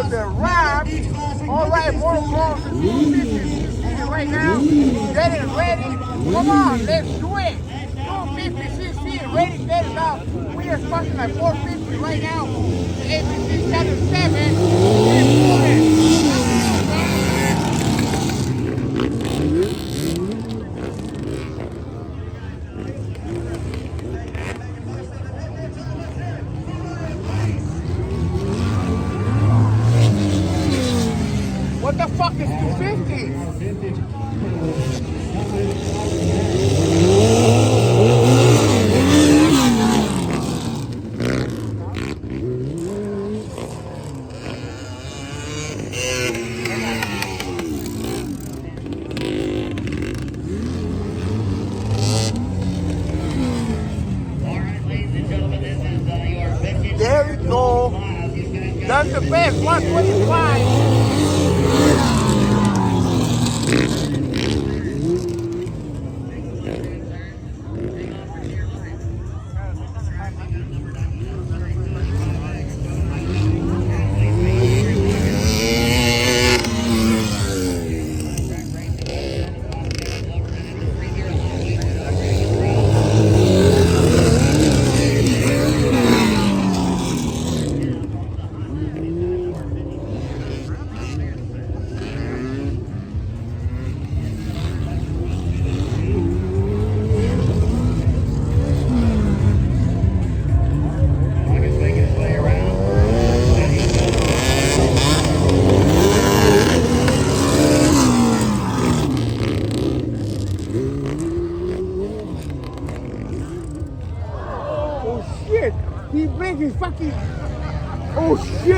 the wrap. All right, Moto goes to 250cc right now. Get it ready. Come on, let's do it. 250cc, ready, get it out. We are sponsored at 450 right now. The ABC Channel 7. Let's do it. What the fuck is 250? There we go. That's the best, 125. Oh shit! He brings his fucking. Oh shit!